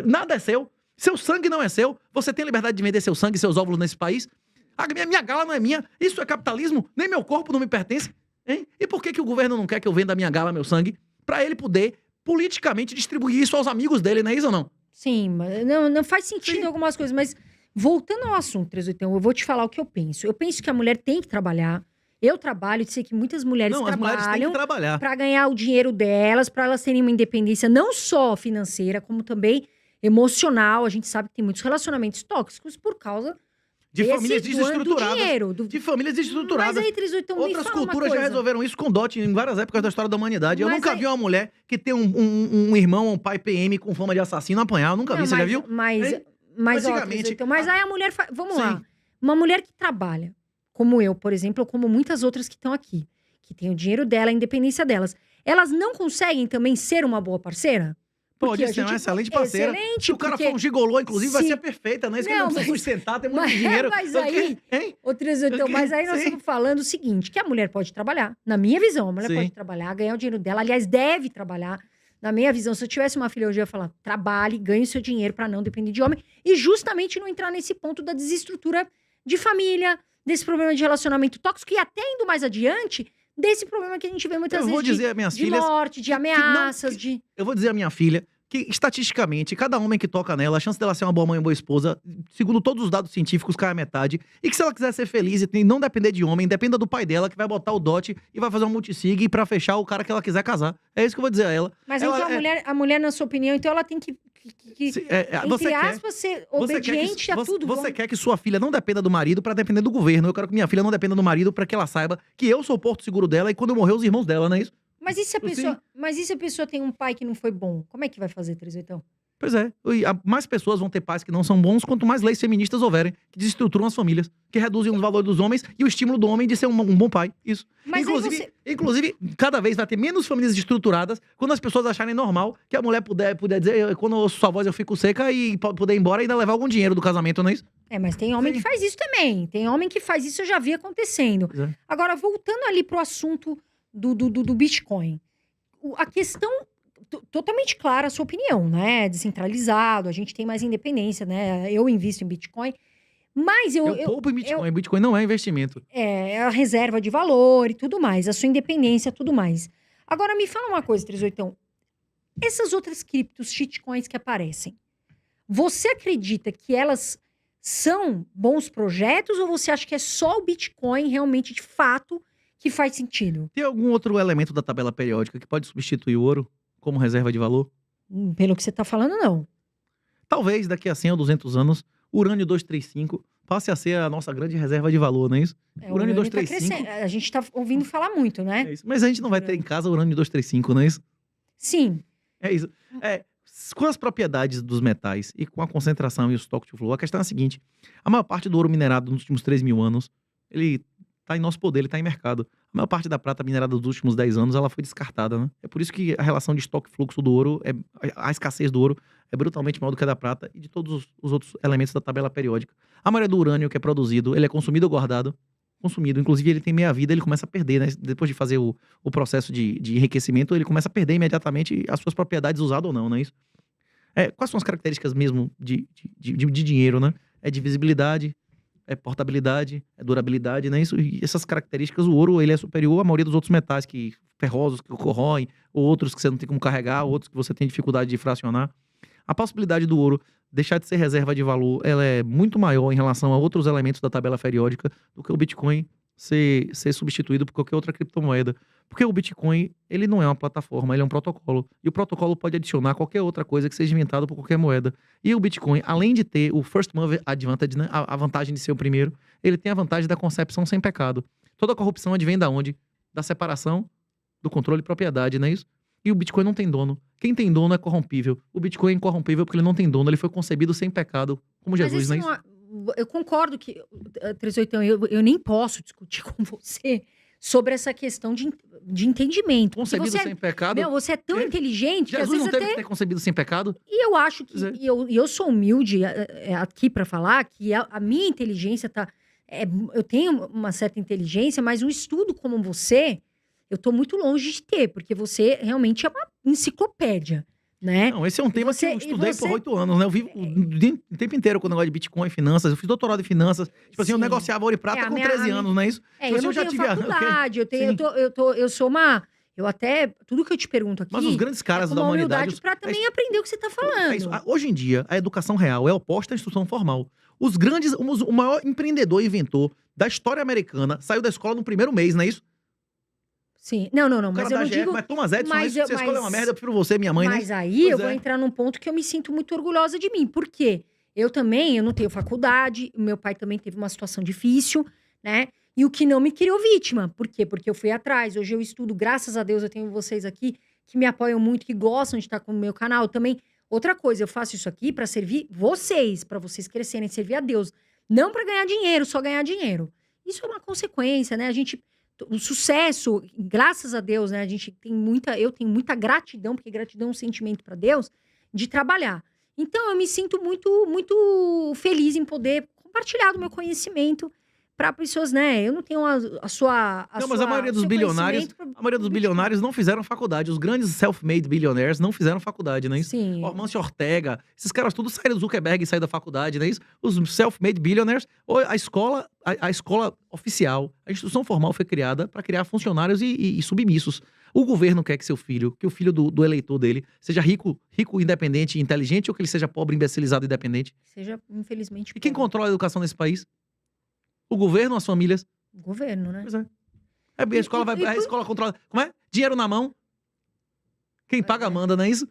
Nada é seu. Seu sangue não é seu. Você tem a liberdade de vender seu sangue e seus óvulos nesse país? A minha gala não é minha. Isso é capitalismo? Nem meu corpo não me pertence? Hein? E por que o governo não quer que eu venda a minha gala, meu sangue? Pra ele poder politicamente distribuir isso aos amigos dele, não é isso ou não? Sim, mas não faz sentido algumas coisas, mas voltando ao assunto, 38, eu vou te falar o que eu penso. Eu penso que a mulher tem que trabalhar. Eu trabalho, sei que muitas mulheres Não, as mulheres têm que trabalhar. Pra ganhar o dinheiro delas, pra elas terem uma independência não só financeira, como também emocional. A gente sabe que tem muitos relacionamentos tóxicos por causa de famílias do desestruturadas. dinheiro. De famílias desestruturadas. Mas aí, 38, outras culturas já resolveram isso com dote em várias épocas da história da humanidade. Eu Mas nunca aí- vi uma mulher que tem um irmão ou um pai PM com fama de assassino apanhar. Eu nunca vi, você já viu? Mas, Hein? ó, Antigamente- 38, mas aí a mulher... Vamos Sim. lá. Uma mulher que trabalha, como eu, por exemplo, ou como muitas outras que estão aqui, que tem o dinheiro dela, a independência delas, elas não conseguem também ser uma boa parceira? Porque Pode ser uma excelente parceira. Excelente, Se o cara porque- for um gigolô, inclusive, vai Sim. ser perfeita, né? Isso que Não, ele não precisa mas- sustentar, tem muito mas- dinheiro. mas aí- Hein? Ô, 38, mas aí nós Sim. estamos falando o seguinte, que a mulher pode trabalhar. Na minha visão, a mulher Sim. pode trabalhar, ganhar o dinheiro dela. Aliás, deve trabalhar. Na minha visão, se eu tivesse uma filha hoje, eu ia falar, trabalhe, ganhe o seu dinheiro para não depender de homem. E justamente não entrar nesse ponto da desestrutura de família, desse problema de relacionamento tóxico e até indo mais adiante, desse problema que a gente vê muitas Eu vezes vou dizer às minhas de filhas... morte, de ameaças, de... Eu vou dizer à minha filha que, estatisticamente, cada homem que toca nela, a chance dela ser uma boa mãe e uma boa esposa, segundo todos os dados científicos, cai a metade. E que se ela quiser ser feliz e não depender de homem, dependa do pai dela, que vai botar o dote e vai fazer um multisig pra fechar o cara que ela quiser casar. É isso que eu vou dizer a ela. Mas Ela então a mulher, na sua opinião, então ela tem que Você entre quer... aspas, ser Você quer obediente que, a tudo. Você quer que sua filha não dependa do marido pra depender do governo. Eu quero que minha filha não dependa do marido pra que ela saiba que eu sou o porto seguro dela e quando eu morrer, os irmãos dela, não é isso? Mas e se a Sim. pessoa, mas e se a pessoa tem um pai que não foi bom? Como é que vai fazer, 38? Pois é. E mais pessoas vão ter pais que não são bons, quanto mais leis feministas houverem, que desestruturam as famílias, que reduzem os valores dos homens e o estímulo do homem de ser um bom pai. Isso. Mas aí Inclusive, cada vez vai ter menos famílias estruturadas quando as pessoas acharem normal que a mulher puder dizer, quando eu ouço sua voz eu fico seca e poder ir embora e ainda levar algum dinheiro do casamento, não é isso? mas tem homem Sim. que faz isso também. Tem homem que faz isso, eu já vi acontecendo. Pois é. Agora, voltando ali pro assunto do Bitcoin. A questão, totalmente clara a sua opinião, né? Descentralizado, a gente tem mais independência, né? Eu invisto em Bitcoin. Mas Eu poupo em Bitcoin. Bitcoin não é investimento. é a reserva de valor e tudo mais, a sua independência e tudo mais. Agora, me fala uma coisa, 38. Essas outras criptos, shitcoins que aparecem, você acredita que elas são bons projetos ou você acha que é só o Bitcoin realmente, de fato, que faz sentido? Tem algum outro elemento da tabela periódica que pode substituir o ouro como reserva de valor? Pelo que você está falando, não. Talvez daqui a 100 ou 200 anos, o urânio 235 passe a ser a nossa grande reserva de valor, não é isso? O Urânio urânio tá 235. crescendo. A gente está ouvindo falar muito, né? É isso. Mas a gente não vai ter em casa urânio 235, não é isso? Sim. É isso. Com as propriedades dos metais e com a concentração e o stock to flow, a questão é a seguinte: a maior parte do ouro minerado nos últimos 3.000 anos, ele está em nosso poder, ele está em mercado. A maior parte da prata minerada dos últimos 10 anos, ela foi descartada, né? É por isso que a relação de estoque e fluxo do ouro, a escassez do ouro é brutalmente maior do que a da prata e de todos os outros elementos da tabela periódica. A maioria do urânio que é produzido, ele é consumido ou guardado? Consumido. Inclusive, ele tem meia-vida, ele começa a perder, né? Depois de fazer o processo de enriquecimento, ele começa a perder imediatamente as suas propriedades, usado ou não é isso? Quais são as características mesmo de dinheiro, né? É divisibilidade, é portabilidade, é durabilidade, né? Isso, e essas características, o ouro, ele é superior à maioria dos outros metais ferrosos, que corroem, ou outros que você não tem como carregar, outros que você tem dificuldade de fracionar. A possibilidade do ouro deixar de ser reserva de valor, ela é muito maior em relação a outros elementos da tabela periódica do que o Bitcoin ser substituído por qualquer outra criptomoeda. Porque o Bitcoin, ele não é uma plataforma, ele é um protocolo. E o protocolo pode adicionar qualquer outra coisa que seja inventada por qualquer moeda. E o Bitcoin, além de ter o first mover advantage, né, a vantagem de ser o primeiro, ele tem a vantagem da concepção sem pecado. Toda corrupção advém da onde? Da separação do controle e propriedade, não é isso? E o Bitcoin não tem dono. Quem tem dono é corrompível. O Bitcoin é incorrompível porque ele não tem dono, ele foi concebido sem pecado, como Jesus, não é isso? Eu concordo que, 38, eu nem posso discutir com você sobre essa questão de entendimento. Concebido sem pecado? Meu, você é tão inteligente que às Jesus vezes não teve que ter concebido sem pecado? E eu acho que... E eu sou humilde aqui para falar que a minha inteligência tá... eu tenho uma certa inteligência, mas um estudo como você, eu tô muito longe de ter, porque você realmente é uma enciclopédia, né? Não, esse é um tema que eu estudei por 8 anos, né? Eu vivo o tempo inteiro com o negócio de Bitcoin e finanças. Eu fiz doutorado em finanças. Tipo assim, eu negociava ouro e prata com 13 anos, não é isso? Eu não tenho faculdade, eu sou uma... Eu até... Tudo que eu te pergunto aqui... Mas os grandes caras da humanidade... Pra também aprender o que você tá falando. Hoje em dia, a educação real é oposta à instrução formal. O maior empreendedor e inventor da história americana saiu da escola no primeiro mês, não é isso? Sim. Não, mas eu não digo... Mas Thomas Edison, se a escola é uma merda, eu prefiro você, minha mãe, né? Mas aí eu vou entrar num ponto que eu me sinto muito orgulhosa de mim. Por quê? Eu não tenho faculdade, meu pai também teve uma situação difícil, né? E o que não me criou vítima. Por quê? Porque eu fui atrás. Hoje eu estudo, graças a Deus, eu tenho vocês aqui que me apoiam muito, que gostam de estar com o meu canal. Também, outra coisa, eu faço isso aqui para servir vocês, para vocês crescerem, servir a Deus. Não para ganhar dinheiro, só ganhar dinheiro. Isso é uma consequência, né? O sucesso, graças a Deus, né? Eu tenho muita gratidão, porque gratidão é um sentimento para Deus, de trabalhar. Então, eu me sinto muito, muito feliz em poder compartilhar do meu conhecimento para pessoas, né? Eu não tenho mas a maioria dos bilionários não fizeram faculdade. Os grandes self-made billionaires não fizeram faculdade, não é isso? Sim. O Mancio Ortega, esses caras todos saíram do Zuckerberg e saíram da faculdade, não é isso? Os self-made billionaires, a escola oficial, a instituição formal foi criada para criar funcionários e submissos. O governo quer que o filho do eleitor dele, seja rico, independente e inteligente, ou que ele seja pobre, imbecilizado e dependente. Seja, infelizmente, pobre. E quem controla a educação nesse país? O governo ou as famílias? O governo, né? Pois é. A escola controla. Como é? Dinheiro na mão. Quem paga manda, não é isso?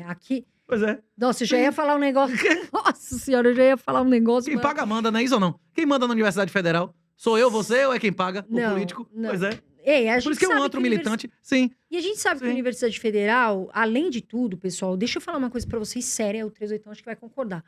Aqui... Pois é. Nossa, eu já ia falar um negócio... Nossa senhora, eu já ia falar um negócio... Quem paga manda, não é isso ou não? Quem manda na Universidade Federal? Sou eu, você ou é quem paga? O político? Não. Pois é. Por isso que é um antro militante, sim. E a gente sabe que a Universidade Federal, além de tudo, pessoal, deixa eu falar uma coisa pra vocês séria, o 38 acho que vai concordar.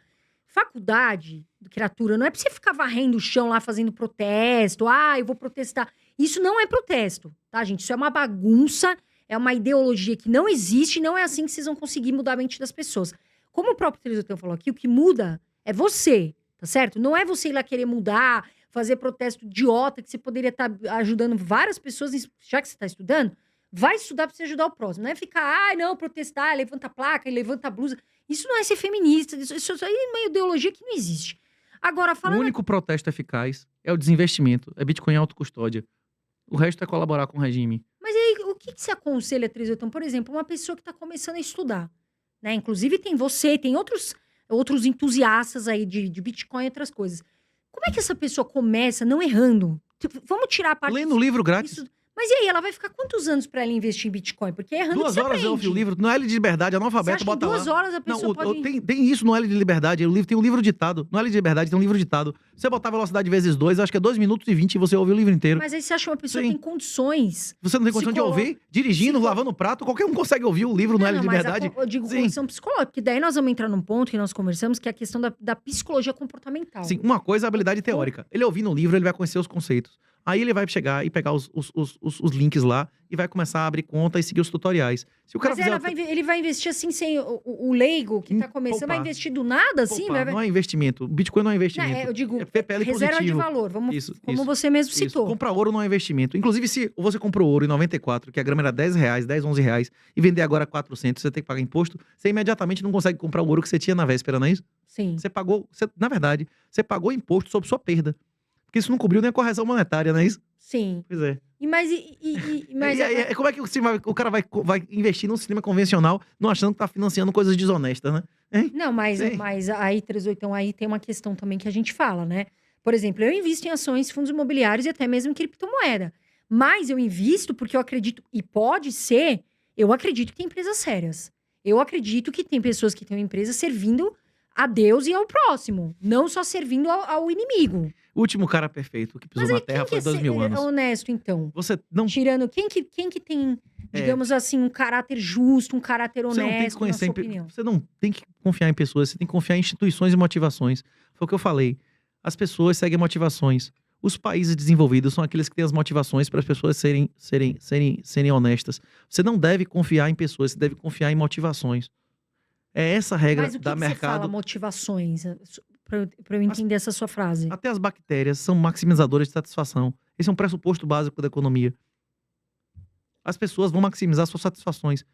Faculdade, criatura, não é pra você ficar varrendo o chão lá, fazendo protesto. Eu vou protestar. Isso não é protesto, tá, gente? Isso é uma bagunça, é uma ideologia que não existe, não é assim que vocês vão conseguir mudar a mente das pessoas. Como o próprio 38 falou aqui, o que muda é você, tá certo? Não é você ir lá querer mudar, fazer protesto idiota, que você poderia estar ajudando várias pessoas, já que você está estudando, vai estudar para você ajudar o próximo. Não é ficar, não, protestar, levanta a placa, levanta a blusa. Isso não é ser feminista, isso é uma ideologia que não existe. Agora, falando... O único protesto eficaz é o desinvestimento, é Bitcoin e autocustódia. O resto é colaborar com o regime. Mas aí, o que você aconselha, 38? Por exemplo, uma pessoa que está começando a estudar, né? Inclusive tem você, tem outros entusiastas aí de Bitcoin e outras coisas. Como é que essa pessoa começa não errando? Tipo, vamos tirar a parte... Lendo o livro grátis. Mas e aí, ela vai ficar quantos anos pra ela investir em Bitcoin? Porque errando 2 horas eu ouvi o livro, no L de Liberdade, analfabeto, bota lá. 2 horas a pessoa pode... Tem isso no L de Liberdade, tem um livro ditado. No L de Liberdade tem um livro ditado. Você botar a velocidade vezes 2, acho que é 2 minutos e 20 e você ouve o livro inteiro. Mas aí você acha uma pessoa que tem condições... Você não tem condição de ouvir? Dirigindo, lavando prato, qualquer um consegue ouvir o livro no L de Liberdade. Eu digo condição psicológica, porque daí nós vamos entrar num ponto que nós conversamos, que é a questão da psicologia comportamental. Sim, uma coisa é a habilidade teórica. Ele ouvindo o livro, ele vai conhecer os conceitos. Aí ele vai chegar e pegar os links lá e vai começar a abrir conta e seguir os tutoriais. Se o cara ele vai investir assim, sem o leigo que tá começando, vai investir do nada, assim? Não é investimento. O Bitcoin não é investimento. Eu digo, PPL reserva positivo. de valor. Como você mesmo citou. Comprar ouro não é investimento. Inclusive, se você comprou ouro em 94, que a grama era R$10, 10, R$11, e vender agora 400, você tem que pagar imposto, você imediatamente não consegue comprar o ouro que você tinha na véspera, não é isso? Sim. Na verdade, você pagou imposto sobre sua perda. Porque isso não cobriu nem a correção monetária, não é isso? Sim. Pois é. Mas como é que o cara vai investir num cinema convencional não achando que tá financiando coisas desonestas, né? Hein? Não, mas aí, 38, aí tem uma questão também que a gente fala, né? Por exemplo, eu invisto em ações, fundos imobiliários e até mesmo em criptomoeda. Mas eu invisto porque eu acredito, e pode ser, eu acredito que tem empresas sérias. Eu acredito que tem pessoas que têm uma empresa servindo a Deus e ao próximo, não só servindo ao inimigo. O último cara perfeito que pisou Mas aí, na Terra quem que foi é 2000 anos. honesto, então? Você não, Tirando, quem que tem, digamos assim, um caráter justo, um caráter você não tem que honesto, na conhecer, sua opinião? você não tem que confiar em pessoas, você tem que confiar em instituições e motivações. Foi o que eu falei. As pessoas seguem motivações. Os países desenvolvidos são aqueles que têm as motivações para as pessoas serem honestas. Você não deve confiar em pessoas, você deve confiar em motivações. É essa a regra Mas o que da que você fala, mercado. motivações? Pra eu entender essa sua frase. Até as bactérias são maximizadoras de satisfação. Esse é um pressuposto básico da economia. As pessoas vão maximizar suas satisfações.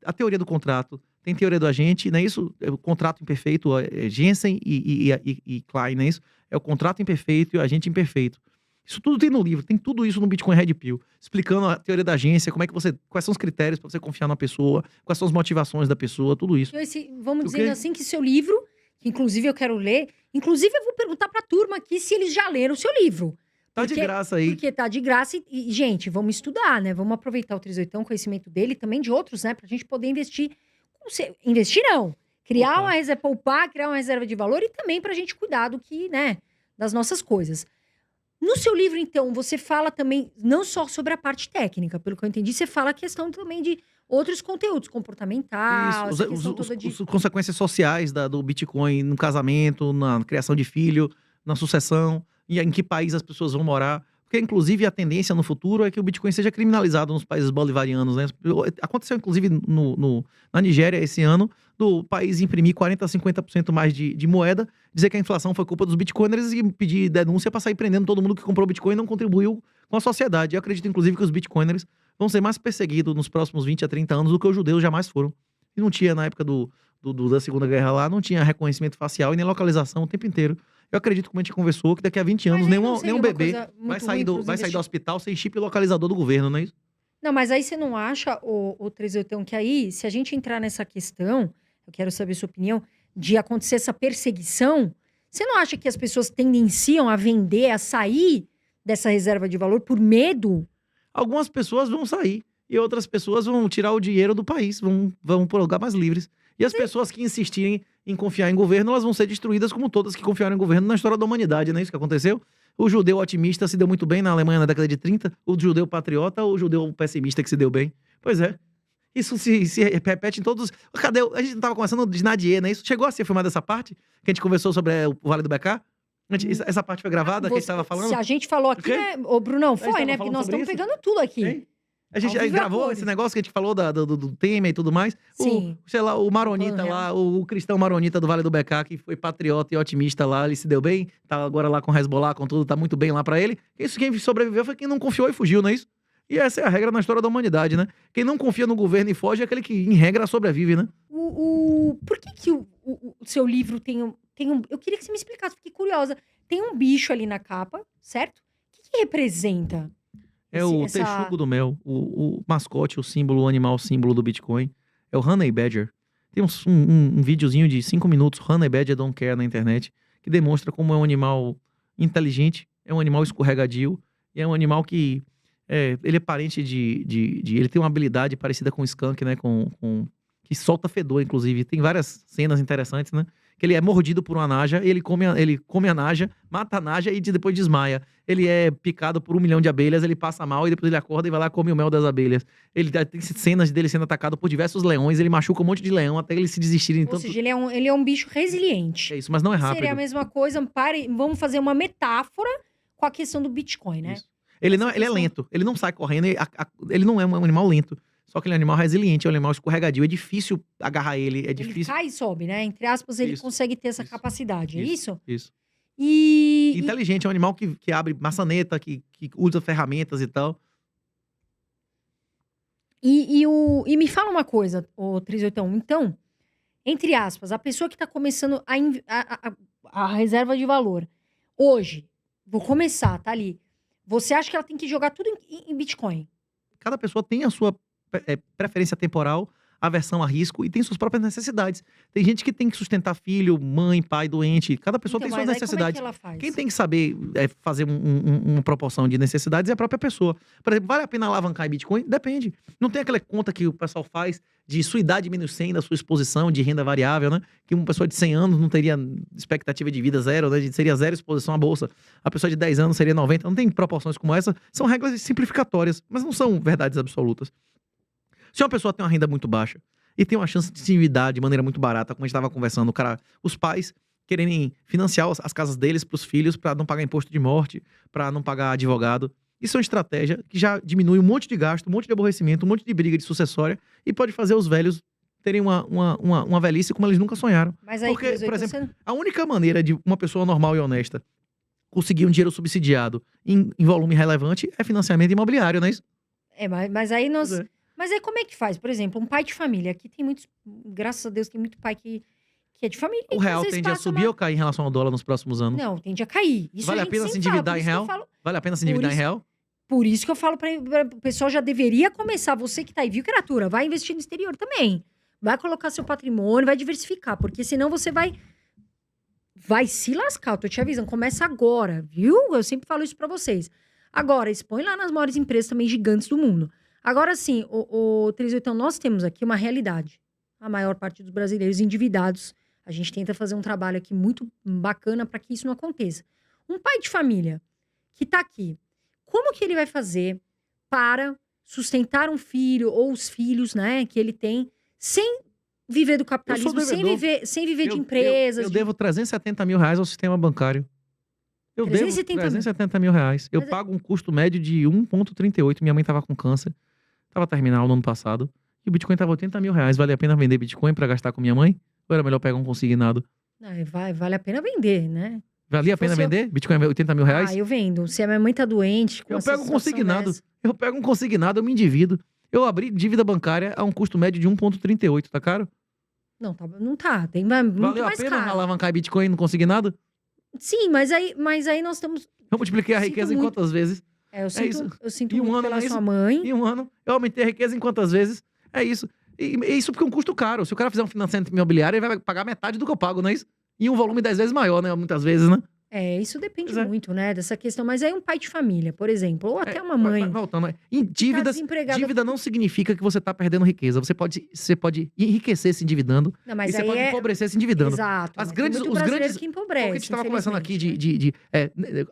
A teoria do contrato, tem teoria do agente, não é isso? É o contrato imperfeito, Jensen e Klein, não é isso? É o contrato imperfeito e o agente imperfeito. Isso tudo tem no livro, tem tudo isso no Bitcoin Red Pill, explicando a teoria da agência, quais são os critérios para você confiar na pessoa, quais são as motivações da pessoa, tudo isso. Então, vamos O dizendo quê? assim que seu livro, que inclusive eu quero ler, inclusive eu vou perguntar pra turma aqui se eles já leram o seu livro. Tá de graça aí. Porque tá de graça gente, vamos estudar, né? Vamos aproveitar o 38, o conhecimento dele e também de outros, né? Pra gente poder investir. Investir não. Criar Poupar. uma reserva, poupar, criar uma reserva de valor e também pra gente cuidar do que, né? Das nossas coisas. No seu livro, então, você fala também, não só sobre a parte técnica, pelo que eu entendi, você fala a questão também de outros conteúdos, comportamental, Isso, essa questão toda de... as consequências sociais do Bitcoin no casamento, na criação de filho, na sucessão, e em que país as pessoas vão morar. Porque, inclusive, a tendência no futuro é que o Bitcoin seja criminalizado nos países bolivarianos, né? Aconteceu, inclusive, na Nigéria esse ano, do país imprimir 40% a 50% mais de moeda, dizer que a inflação foi culpa dos bitcoiners e pedir denúncia para sair prendendo todo mundo que comprou Bitcoin e não contribuiu com a sociedade. Eu acredito, inclusive, que os bitcoiners vão ser mais perseguidos nos próximos 20 a 30 anos do que os judeus jamais foram. E não tinha, na época da Segunda Guerra lá, não tinha reconhecimento facial e nem localização o tempo inteiro. Eu acredito, como a gente conversou, que daqui a 20 anos Mas aí não nenhum seria uma bebê coisa muito vai sair ruim do pros hospital sem chip localizador do governo, não é isso? Não, mas aí você não acha, o 38, que aí, se a gente entrar nessa questão, eu quero saber sua opinião, de acontecer essa perseguição, você não acha que as pessoas tendenciam a vender, a sair dessa reserva de valor por medo? Algumas pessoas vão sair e outras pessoas vão tirar o dinheiro do país, vão por lugar mais livres. E as pessoas que insistirem em confiar em governo, elas vão ser destruídas como todas que confiaram em governo na história da humanidade, não é isso que aconteceu? O judeu otimista se deu muito bem na Alemanha na década de 30, o judeu patriota ou o judeu pessimista que se deu bem? Pois é. Isso se repete em todos. Cadê? A gente não tava conversando de Nadier, né? Isso chegou a ser filmada essa parte? Que a gente conversou sobre o Vale do Becá? Essa parte foi gravada que a gente tava falando? Se a gente falou aqui, Ok? né? Ô, Brunão, tava foi, né? Porque falando nós sobre estamos isso? pegando tudo aqui. Hein? A gente Ao vivo e a gravou cores. esse negócio que a gente falou do Temer e tudo mais. Sim. Sei lá, o Maronita Falando lá, o cristão Maronita do Vale do Becá, que foi patriota e otimista lá, ele se deu bem, tá agora lá com o Hezbollah, com tudo, tá muito bem lá pra ele. Isso, quem sobreviveu foi quem não confiou e fugiu, não é isso? E essa é a regra na história da humanidade, né? Quem não confia no governo e foge é aquele que, em regra, sobrevive, né? Por que o seu livro tem um... Eu queria que você me explicasse, fiquei curiosa. Tem um bicho ali na capa, certo? O que representa? É o texugo do mel, o mascote, o símbolo, o animal símbolo do Bitcoin. É o Honey Badger. Tem um videozinho de 5 minutos, Honey Badger Don't Care, na internet, que demonstra como é um animal inteligente, é um animal escorregadio, e é um animal que... ele é parente ele tem uma habilidade parecida com o skunk, né? Que solta fedor, inclusive. Tem várias cenas interessantes, né? Que ele é mordido por uma naja, ele come a naja, mata a naja e depois desmaia. Ele é picado por 1 milhão de abelhas, ele passa mal e depois ele acorda e vai lá e come o mel das abelhas. Tem cenas dele sendo atacado por diversos leões, ele machuca um monte de leão até eles se desistirem. Ou seja, ele é um bicho resiliente. É isso, mas não é rápido. Seria a mesma coisa, vamos fazer uma metáfora com a questão do Bitcoin, né? Isso. Ele é lento, ele não sai correndo, ele não é um animal lento. Só que ele é um animal resiliente, é um animal escorregadio, é difícil agarrar ele, é difícil. Ele cai e sobe, né? Entre aspas, ele Isso, consegue ter essa isso, capacidade, é isso? Isso. E Inteligente, é um animal que abre maçaneta, que usa ferramentas e tal. E me fala uma coisa, ô 38. Então, entre aspas, a pessoa que está começando a reserva de valor, hoje, vou começar, tá ali. Você acha que ela tem que jogar tudo em Bitcoin? Cada pessoa tem a sua preferência temporal, aversão a risco e tem suas próprias necessidades. Tem gente que tem que sustentar filho, mãe, pai doente. Cada pessoa tem suas necessidades. Como é que ela faz? Quem tem que saber fazer uma proporção de necessidades é a própria pessoa. Por exemplo, vale a pena alavancar em Bitcoin? Depende. Não tem aquela conta que o pessoal faz de sua idade menos 100 da sua exposição de renda variável, né? Que uma pessoa de 100 anos não teria expectativa de vida zero, né? Seria zero exposição à bolsa. A pessoa de 10 anos seria 90. Não tem proporções como essa. São regras simplificatórias, mas não são verdades absolutas. Se uma pessoa tem uma renda muito baixa e tem uma chance de se endividar de maneira muito barata, como a gente estava conversando, os pais quererem financiar as casas deles para os filhos para não pagar imposto de morte, para não pagar advogado. Isso é uma estratégia que já diminui um monte de gasto, um monte de aborrecimento, um monte de briga de sucessória e pode fazer os velhos terem uma velhice como eles nunca sonharam. Mas aí, porque, por exemplo, a única maneira de uma pessoa normal e honesta conseguir um dinheiro subsidiado em volume relevante é financiamento imobiliário, não é isso? Mas aí nós... Mas aí como é que faz? Por exemplo, um pai de família. Aqui tem muitos... Graças a Deus, tem muito pai que é de família. O real tende a subir ou cair em relação ao dólar nos próximos anos? Não, tende a cair. Isso vale a pena se endividar em real? Vale a pena se endividar em real? Por isso que eu falo para o pessoal já deveria começar. Você que tá aí, viu, criatura? Vai investir no exterior também. Vai colocar seu patrimônio, vai diversificar. Porque senão você vai se lascar. Eu tô te avisando. Começa agora, viu? Eu sempre falo isso para vocês. Agora, expõe lá nas maiores empresas também gigantes do mundo. Agora sim, o 38, nós temos aqui uma realidade. A maior parte dos brasileiros endividados. A gente tenta fazer um trabalho aqui muito bacana para que isso não aconteça. Um pai de família que tá aqui, como que ele vai fazer para sustentar um filho ou os filhos, né, que ele tem, sem viver do capitalismo, sem viver de empresas? Eu devo 370 mil reais ao sistema bancário. Eu devo 370 mil reais. Eu pago um custo médio de 1,38. Minha mãe tava com câncer. Tava terminal no ano passado. E o Bitcoin tava 80 mil reais. Vale a pena vender Bitcoin pra gastar com minha mãe? Ou era melhor pegar um consignado? Vale a pena vender, né? Valia a pena vender? Bitcoin é 80 mil reais? Eu vendo. Se a minha mãe tá doente... Eu pego um consignado. Eu pego um consignado, eu me endivido. Eu abri dívida bancária a um custo médio de 1,38. Tá caro? Não tá. Tem muito Valeu mais a pena caro. alavancar Bitcoin no consignado? Sim, mas aí nós estamos... Eu multipliquei a riqueza em quantas vezes? Eu sinto muito pela sua mãe. Em um ano, eu aumentei a riqueza em quantas vezes? É isso. E isso porque é um custo caro. Se o cara fizer um financiamento imobiliário, ele vai pagar metade do que eu pago, não é isso? E um volume 10 vezes maior, né? Muitas vezes, né? Isso depende muito, né? Dessa questão. Mas aí um pai de família, por exemplo, ou até uma mãe. Voltando, dívida não significa que você tá perdendo riqueza. Você pode enriquecer se endividando. Não, mas e você pode empobrecer se endividando. Exato. Os grandes que empobrece, o que a gente tava conversando aqui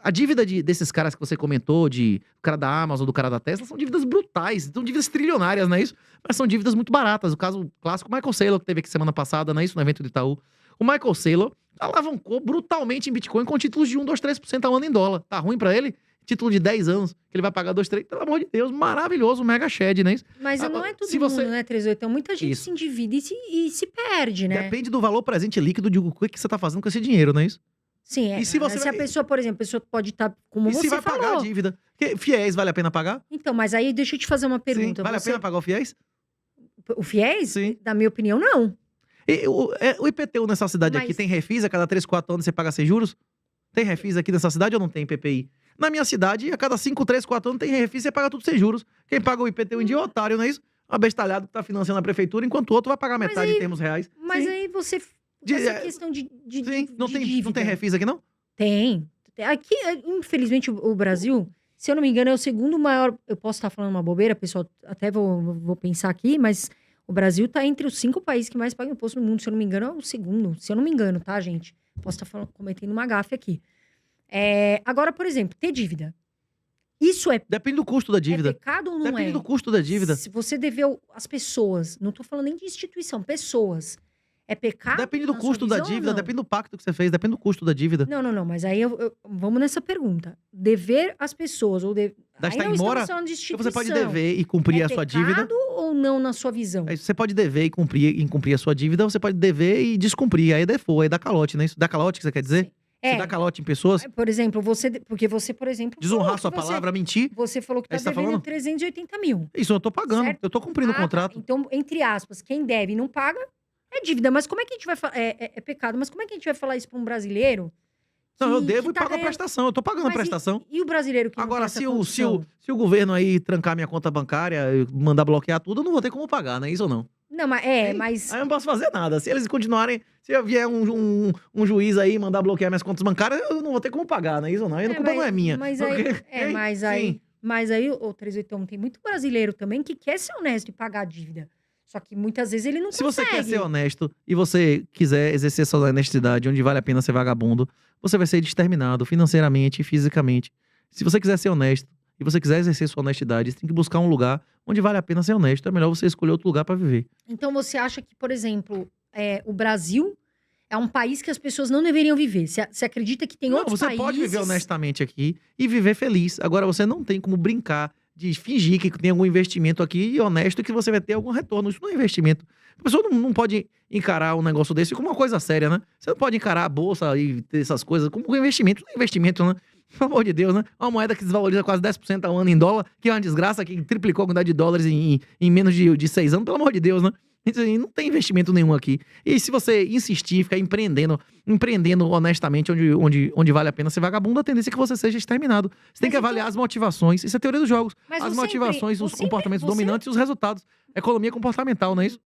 a dívida desses caras que você comentou, do cara da Amazon, do cara da Tesla, são dívidas brutais, são dívidas trilionárias, não é isso? Mas são dívidas muito baratas. O caso clássico, o Michael Saylor, que teve aqui semana passada, não é isso? No evento do Itaú. O Michael Saylor alavancou brutalmente em Bitcoin com títulos de 1, 2, 3% ao ano em dólar. Tá ruim pra ele? Título de 10 anos, que ele vai pagar 2, 3. Pelo amor de Deus, maravilhoso, mega shed, né? Mas não é todo mundo, né, 38? Então muita gente se endivida e se perde, né? Depende do valor presente líquido de o que você tá fazendo com esse dinheiro, não é isso? Sim, E se a pessoa, por exemplo, a pessoa pode estar, como você falou... E se vai pagar a dívida? Porque FIES vale a pena pagar? Então, mas aí deixa eu te fazer uma pergunta. Sim, vale a pena pagar o FIES? O FIES? Sim. Na minha opinião, não. E o IPTU nessa cidade aqui tem refis? A cada 3, 4 anos você paga sem juros? Tem refis aqui nessa cidade ou não tem PPI? Na minha cidade, a cada 5, 3, 4 anos tem refis e você paga tudo sem juros. Quem paga o IPTU em dia é o otário, não é isso? Abestalhado que tá financiando a prefeitura, enquanto o outro vai pagar metade em termos reais. Mas aí você... Essa questão de não tem refis aqui, não? Tem. Aqui, infelizmente, o Brasil, se eu não me engano, é o segundo maior... Eu posso estar falando uma bobeira, pessoal, até vou pensar aqui, mas... O Brasil tá entre os 5 países que mais pagam imposto no mundo. Se eu não me engano, é o segundo. Se eu não me engano, tá, gente? Posso estar cometendo uma gafe aqui. Agora, por exemplo, ter dívida. Isso Depende do custo da dívida. É pecado ou não Depende do custo da dívida. Se você deveu as pessoas, não tô falando nem de instituição, pessoas. É pecado? Depende do custo da dívida, depende do pacto que você fez, depende do custo da dívida. Não, mas aí vamos nessa pergunta. Dever as pessoas, ou aí não estamos falando de instituição. Você pode dever e cumprir a sua dívida. É pecado ou não na sua visão? Você pode dever e cumprir a sua dívida, ou você pode dever e descumprir. Aí é default, aí dá calote, não é isso? Dá calote que você quer dizer? Você dá calote em pessoas? Por exemplo, porque você, por exemplo... Desonrar sua palavra, mentir? Você falou que tá devendo 380 mil. Isso, eu tô pagando. Certo? Eu tô cumprindo o contrato. Então, entre aspas, quem deve e não paga é dívida. Mas como é que a gente vai falar... É pecado. Mas como é que a gente vai falar isso pra um brasileiro? Não, eu devo e pago a prestação. Eu tô pagando a prestação. E o brasileiro que agora, se o governo aí trancar minha conta bancária, mandar bloquear tudo, eu não vou ter como pagar, não é isso ou não? Não, mas Aí eu não posso fazer nada. Se eles continuarem, se vier um juiz aí mandar bloquear minhas contas bancárias, eu não vou ter como pagar, não é isso não? Aí a culpa não é minha. Mas Porque- aí, Sim. mas aí, ô 381, tem muito brasileiro também que quer ser honesto e pagar a dívida. Só que muitas vezes ele não Se consegue. você quer ser honesto e você quiser exercer sua honestidade onde vale a pena ser vagabundo, você vai ser exterminado financeiramente e fisicamente. Se você quiser ser honesto e você quiser exercer sua honestidade, você tem que buscar um lugar onde vale a pena ser honesto. É melhor você escolher outro lugar pra viver. Então você acha que, por exemplo, o Brasil é um país que as pessoas não deveriam viver? Você acredita que tem Não, outros você países... pode viver honestamente aqui e viver feliz. Agora, você não tem como brincar de fingir que tem algum investimento aqui e honesto que você vai ter algum retorno. Isso não é investimento. A pessoa não pode encarar um negócio desse como uma coisa séria, né? Você não pode encarar a bolsa e ter essas coisas como um investimento. Não é investimento, né? Pelo amor de Deus, né? Uma moeda que desvaloriza quase 10% ao ano em dólar, que é uma desgraça, que triplicou a quantidade de dólares em menos de 6 anos. Pelo amor de Deus, né? Então, não tem investimento nenhum aqui. E se você insistir, ficar empreendendo honestamente onde vale a pena ser vagabundo, a tendência é que você seja exterminado. Você tem Mas que avaliar as motivações. Isso é teoria dos jogos. Mas as você motivações, os você comportamentos dominantes e os resultados. Economia comportamental, não é isso?